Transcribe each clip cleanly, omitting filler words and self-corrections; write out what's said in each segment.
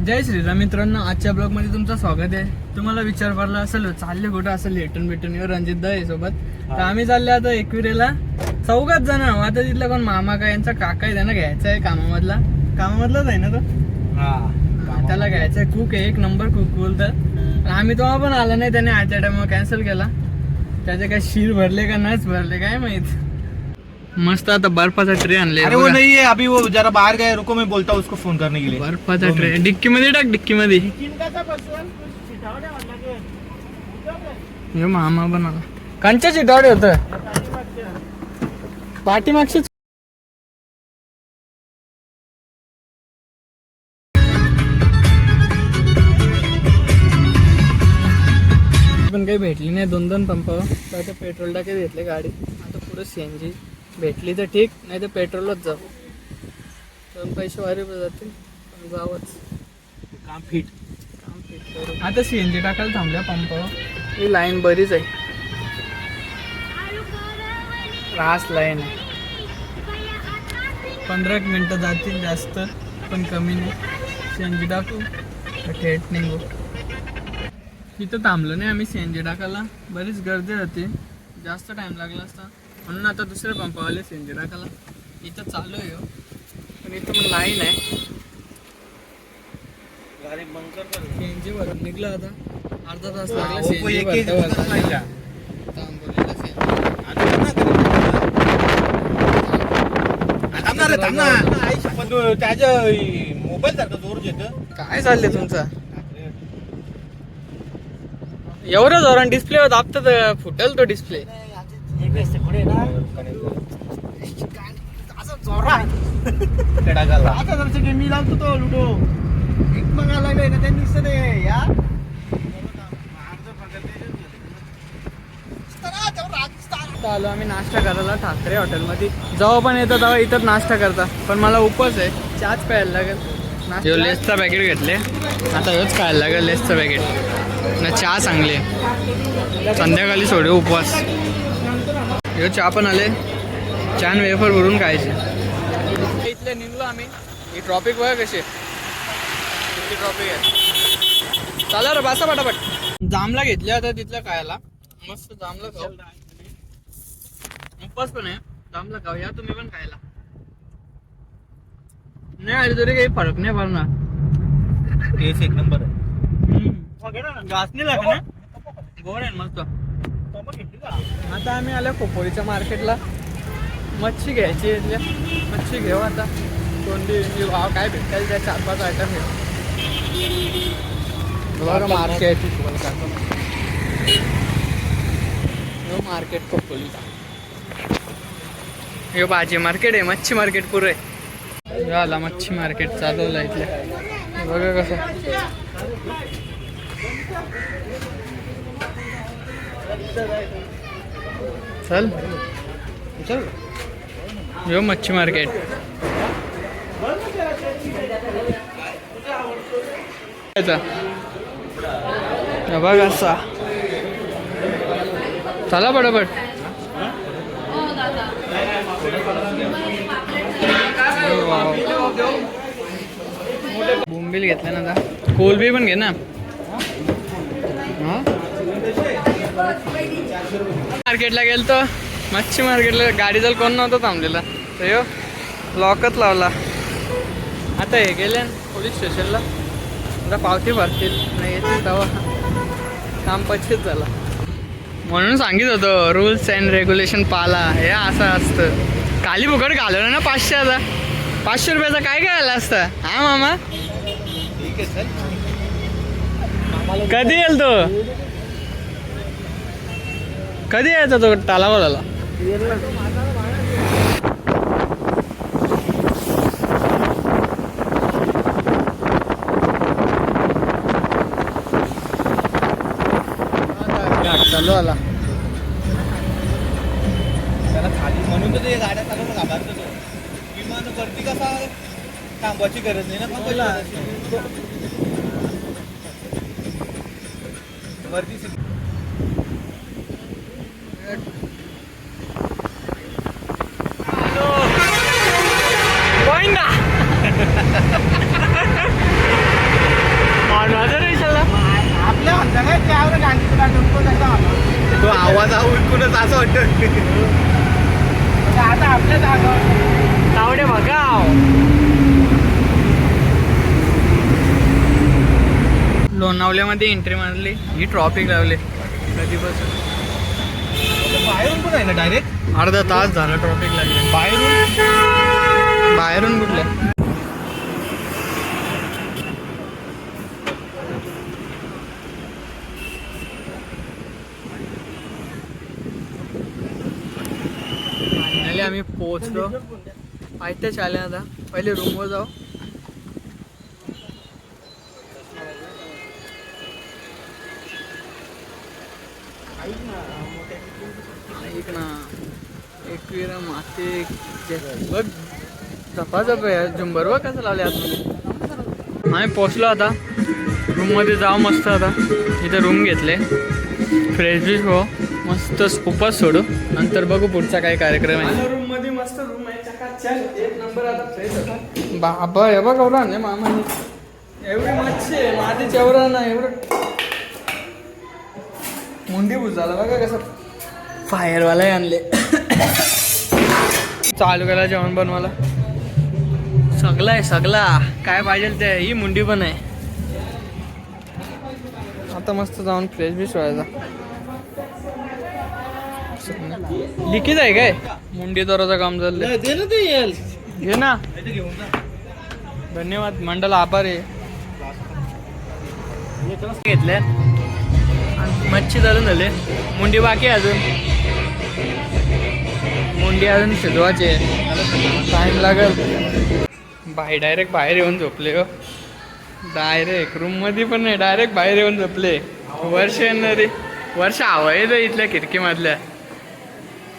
जय श्रीराम मित्रांनो, आजच्या ब्लॉग मध्ये तुमचं स्वागत आहे. तुम्हाला विचार पडला असेल चालले कुठं असेल लेटून भेटून रणजित दा सोबत. तर आम्ही चालले आता एकविरेला 4 जण. आता तिथला कोण मामा काय यांचा काका आहे, त्यांना घ्यायचा आहे कामामधलाच आहे ना तो. त्याला घ्यायचा आहे. कुक आहे, 1 नंबर कुक बोलतात. आम्ही तेव्हा पण आला नाही, त्याने आजच्या टाइमवर कॅन्सल केला. त्याचे काय शीर भरले का नाच भरले काय माहित. मस्त आता बर्फाचा ट्रे आणले. अरे वो नहीं है अभी, वो जरा बाहर गए, रुको मैं बोलता हूँ उसको फोन करने के लिए. बर्फाचा ट्रे डिक्की मध्ये टाक, डिक्की मध्ये. हे मामा बनवला कांच्या चिटावडे होत पाठीमागची. पण काही भेटली नाही 2 पंपावर. तर आता पेट्रोल टाके घेतले गाडी. आता पुढे सीएनजी भेटली तर ठीक, नाही तर पेट्रोलच जाऊ. 2 पैसे वारी जातील पण जावंच. काम फिट करू. आता सीएनजी टाकायला थांबल्या पंपावर. ही लाईन बरीच आहे, रास लाईन आहे. 15 मिनिटं जातील जास्त, पण कमी नाही. सीएनजी टाकू थेट निघू. इथं थांबलो नाही आम्ही सीएनजी टाकायला, बरीच गर्दी होती, जास्त टाइम लागला असता. म्हणून आता दुसऱ्या पंपावाले सीएनजी टाकायला इथं चालू आहे. पण इथं मग लाईन आहे. सीएनजी भरून निघलं आता. अर्धा तास लागला सीएनजी भरता. त्याच्या मोबाईल सारखं जोर येत. काय चाललंय तुमचं? एवढं जोरान डिस्प्ले होत आपता फुटेल तो डिस्प्ले. मी लावतो तो लुडो एक मंगा लागलाय ना त्यांनी सर यार. आलो आम्ही नाश्ता करायला ठाकरे हॉटेलमध्ये. जेव्हा पण येतं तेव्हा इथंच नाश्ता करता, पण मला उपवास आहे, चहाच प्यायला लागेल. लेसचा पॅकेट घेतले, आता हेच खायला लागेल लेसचं पॅकेट ना. चहा चांगली संध्याकाळी सोडे उपवास. हे चहा पण आले, छान वेफर भरून खायचे. इथले निघलो आम्ही. ही ट्रॉफिक बघा कशी ट्रॉफिक आहे. चला रे बसा पटापट. जामला घेतले आता तिथलं खायला. मस्त जामला खाऊ. उपवास पण आहे, जामला खाऊ या तुम्ही पण खायला. नाही आले तरी काही फरक नाही पडणार. टेस्ट 1 नंबर आहे. घास नाही लागत ना, गोड आहे मस्त. आता आम्ही आलो खोपोलीच्या मार्केटला. मच्छी घ्यायची आहे, मच्छी घेऊ आता. कोणती भाव काय भेटेल त्या 4-5 आयटम घेऊ. बरं मार्केट मार्केट खोपोलीचा. हे भाजी मार्केट आहे, मच्छी मार्केट पुरे झाला. मच्छी मार्केट चालवलं इथले. बघा कसं चल यो मच्छी मार्केट. बघ असा. चला पटापट. बोंबील घेतलं ना आता. कोलबी पण घे ना. मार्केटला गेलतो, मच्छी मार्केटला. गाडीचा कोण नव्हतं थांबलेला, तर यो लॉकच लावला. आता हे गेले पोलीस स्टेशनला. आता पावती भरतील, नाही येतील तेव्हा काम पच्चीस झाला. म्हणून सांगित होतं रूल्स अँड रेग्युलेशन पाला. हे असं असतं. खाली फुकट घालवलं ना 500. आता 500 रुपयाचा काय करायला असतं. हा मामा कधी येईल तो, कधी यायचा तो टालावाला. चालू आला त्याला खाली म्हणून तर ते गाड्या चालवून घाबरतो तो. विमान वरती कसा थांबवायची गरज नाही ना. वरती माझा उलटूनच असं वाटतं. आता आपल्या जागावर तावडे बघाव. लोणावल्यामध्ये एंट्री मारली, ही ट्रॉफिक लावली कधीपासून. बाहेरून पण आहे ना डायरेक्ट. अर्धा तास झाला ट्रॉफिक लागले. बाहेरून कुठल्या फायनली आम्ही पोहोचलो. पायथ्याच आले. आता पहिले रूमवर जाऊ. ऐक ना, एकविरा माते बघ झपाझप आहे. झुंबर बघ कसं लावले आतमध्ये. आम्ही पोचलो. आता रूममध्ये जाऊ मस्त. आता इथे रूम घेतले. फ्रेश बिश हो मस्त. उपास सोडू नंतर बघू पुढचा काय कार्यक्रम आहे. रूम मध्ये मस्त रूम आहे. चकाचक एक नंबर. आता फ्रेश होता बाबा. हे बघ एवढा नाही मामाने एवढी मच्छी आहे. माझी चेवरा ना एवढं मुंडी बुजाला बघा कसं फायरवालाही आणले. चालू केला जेवण बनवायला. सगळं आहे सगळा काय पाहिजे ते. ही मुंडी पण आहे. आता मस्त जाऊन फ्रेश बिश व्हायचा. लिखीच आहे काय मुंडी दराचं काम चाललंय. दे ना ते येईल. घे ना. घेऊन जा. धन्यवाद मंडळ आभार आहे. घेतले मच्छी धरून झाले. मुंडी बाकी आहे अजून. मुंडी अजून शिजवायची आहे. टाइम लागेल. डायरेक्ट बाहेर येऊन झोपले हो. डायरेक्ट रूम मध्ये पण नाही. डायरेक्ट बाहेर येऊन झोपले. वर्ष येणारे वर्ष हवं आहे इथल्या खिडकीमधल्या.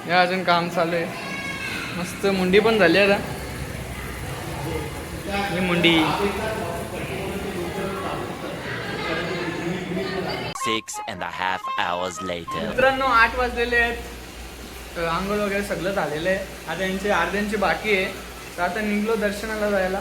हे अजून काम चालू आहे. मस्त मुंडी पण झाली आता. ही मुंडी 6.5 hours later. मित्रांनो 8 वाजलेले आहेत. आंघोळ वगैरे सगळं झालेलं आहे. आता यांची अर्ध्यांची बाकी आहे. तर आता निघलो दर्शनाला जायला.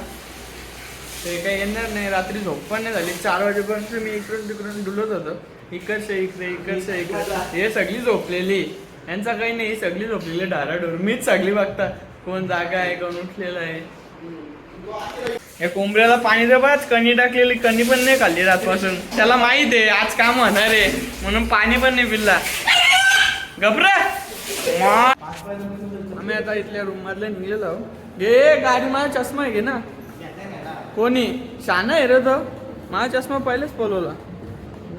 ते काही येणार नाही. रात्री झोप पण नाही झाली. 4 वाजेपर्यंत मी इकडून तिकडून डुलत होतो. इकडचे इकडे इकडचे इकडे. हे सगळी झोपलेली. यांचा काही नाही. सगळी झोपलेली डाराडोर. मीच सगळी बघता कोण जागा आहे कोण उठलेला आहे. या कोंबड्याला पाणी दे बस. कणी टाकलेली. कणी पण नाही खाल्ली रातपासून. त्याला माहित आहे आज काम होणार आहे म्हणून पाणी पण नाही पिल्ला. घबरा. आम्ही आता इथल्या रूम मधले निघलेलो. घे गाडी. माझा चष्मा आहे. घे ना. कोणी शाना आहे रे तो. माझा चष्मा पहिलेच पलवला.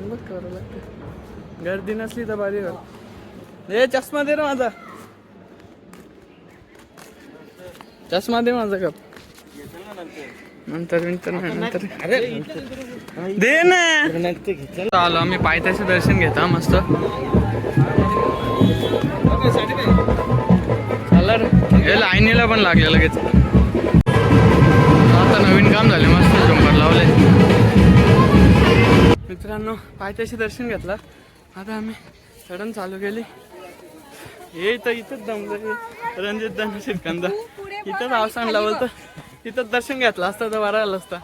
बघ करावं लागतं. गर्दी नसली तर बारी. हे चष्मा दे रे माझा. चष्मा दे माझा. कप नंतर नंतर अरे दे ना. चालू आम्ही पायथ्याचे दर्शन घेता मस्त. चला रे. लाईनीला पण लागले लगेच. आता नवीन काम झाले. मस्त झुंबर लावले. मित्रांनो पायथ्याचे दर्शन घेतलं. आता आम्ही चढण चालू केली. हे इथं इथंच दमलं. रणजित दान शिरकंदा इथंच अवसान लावलं. तर तिथं दर्शन घेतलं असतं तर बरं आलं असतं.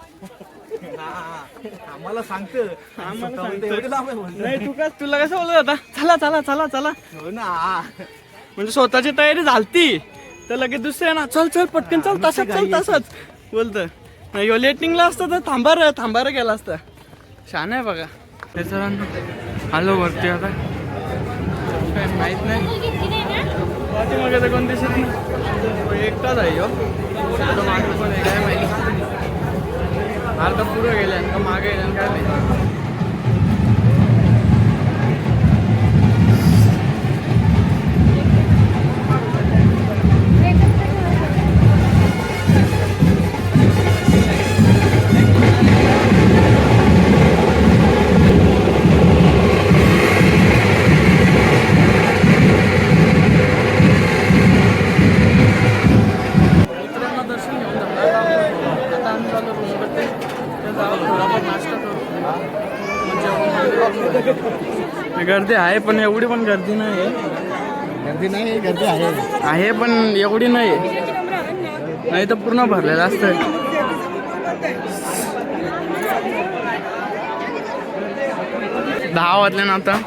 आम्हाला सांगतं. नाही तुला कसं बोलत होता. चला चला चला चला. हो ना. म्हणजे स्वतःची तयारी झालती तर लगेच दुसऱ्या ना चल चल पटकन चल तसंच चल तसंच बोलतं. नाही लेटिंगला असतं तर थांबार गेला असतं. छान आहे बघा. त्याच्यानंतर आलो वरती. आता काय माहित नाही. मग आता कोण दिसत नाही. एकटाच आहे हो. मागे पण आहे काय माहिती. अर्धा पुढं गेल्या का मागे गेल्या काय माहिती. गर्दी आहे पण एवढी पण गर्दी नाही. गर्दी आहे पण एवढी नाही. नाही तर पूर्ण भरलेलं असतं. 10 वाजले ना आता.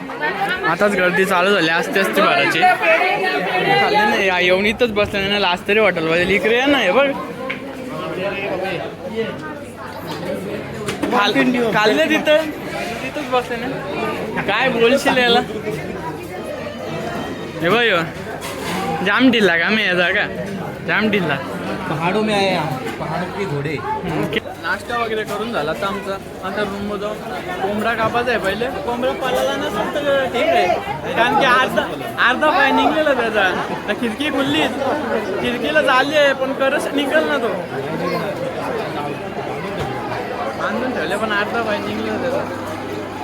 आताच गर्दी चालू झाली असते असते भराची खाल्ले नाही येऊन इथंच बसलं नाही लास्ट तरी हॉटेलमध्ये इकडे ना हे बघ खाल्ले तिथंच बसले ना काय बोलशील याला हे बघ जाम ढिल्ला का मी याचा का जाम ढिल्ला पहाडो में आए पहाड़ों के घोडे नाश्ता वगैरे करून झाला तर आमचा आता रूम जाऊन कोंबडा कापायचा आहे पहिले कोंबडा पाळायला नसेल तर ठीक आहे कारण की अर्धा पाय निघलेला त्याचा खिडकी खुललीच खिडकीला झाली आहे पण करच निघल ना तो बांधून ठेवले पण अर्धा पाय निघलेला त्याचा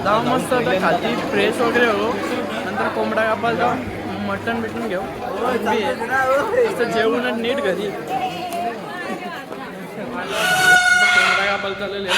जाऊ मस्त आता खाली फ्रेश वगैरे हो नंतर कोंबडा कापायला जाऊ मटण बिटन घेऊ असं जेवण नीट घरी कोंबडा कापायला चाललेले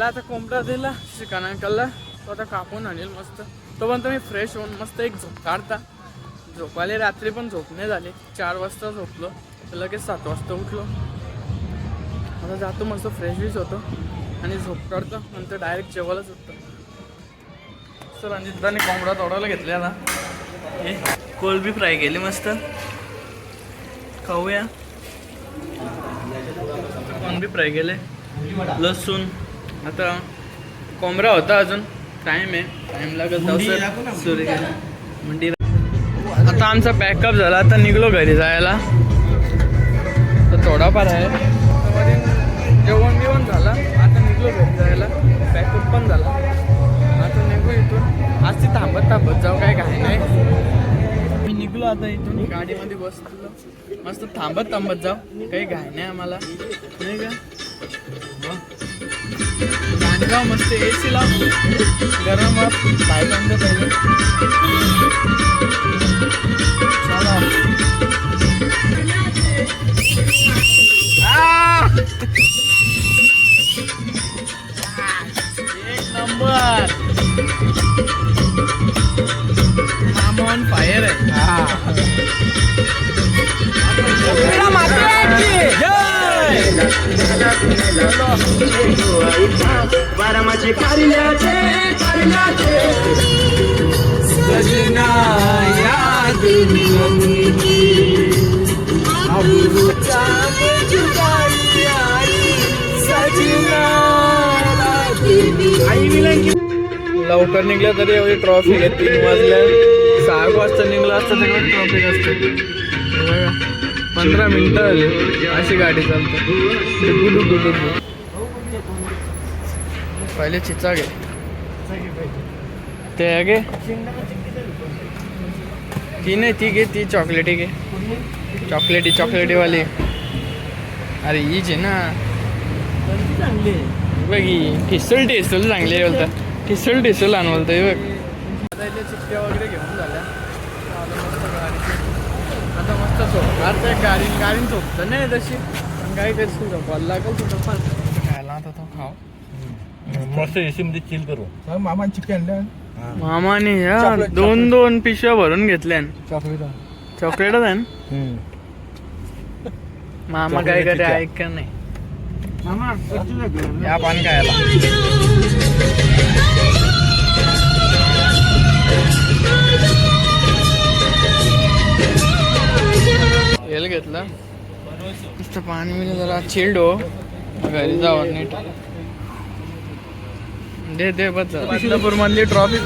आता कोंबडा दिला चिकन अंकलला तो आता कापून आणेल मस्त तो पण तुम्ही फ्रेश होऊन मस्त एक झोप काढता झोपाले रात्री पण झोप नाही झाली 4 वाजता झोपलो तर लगेच 7 वाजता उठलो आता जातो मस्त फ्रेश बीच होतो आणि झोप काढतो नंतर डायरेक्ट जेवायलाच उठतो सर रणजितदाने कोंबडा तोडायला घेतले आता हे कोलबी फ्राय केली मस्त खाऊया कोलबी फ्राय केले लसूण आता कोंबडा होता अजून टाइम आहे टाइम लागत सूर्य मंडी आता आमचा पॅकअप झाला आता निघलो घरी जायला तर थोडाफार आहे जेवण बिवण झाला आता निघलो घरी जायला पॅकअप पण झाला आता निघू इथून आज ती थांबत जाऊ काय नाही मी निघलो आता इथून गाडीमध्ये बसलो मस्त थांबत जाऊ काही घाय नाही आम्हाला नाही का गाणगाव मस्त AC लाव गरम बाहेर बंद पाहिजे एक नंबर मामा ऑन फायर आहे बारामाचे कारल्याचे सजना याद लवकर निघलं तरी एवढी ट्रॉफी आहे 3 वाजल्या 6 वाजता निघलं असतं तेव्हा ट्रॉफिक असते 15 मिनिटं आली अशी गाडी चालते गुडू पहिले चिचा घे ते घे ती नाही ती घे ती चॉकलेटी घे चॉकलेटीवाली अरे हीच आहे ना बघ ही ठिसूल चांगली आहे बोलता ठिसूल आण बोलतोय बघ आता इथे चिक्क्या वगैरे घेऊन झाल्या आता मस्त झोप आता गाडीन झोपतं नाही तशी पण काय करशील झोपायला लागेल तुझं पण खायला आता तो खाऊ मस्त एसी मध्ये चिल करू मामान चिकन मामाने ह्या 2 पिशव्या भरून घेतल्या चॉकलेटच आहे ना मामा काय करे ऐक का नाही या पान खायला येल घेतलं नुसतं पाणी मिळेल जरा चिल्ड हो घरी जावं नीट दे बस बदलापूर मधली ट्रॉफिक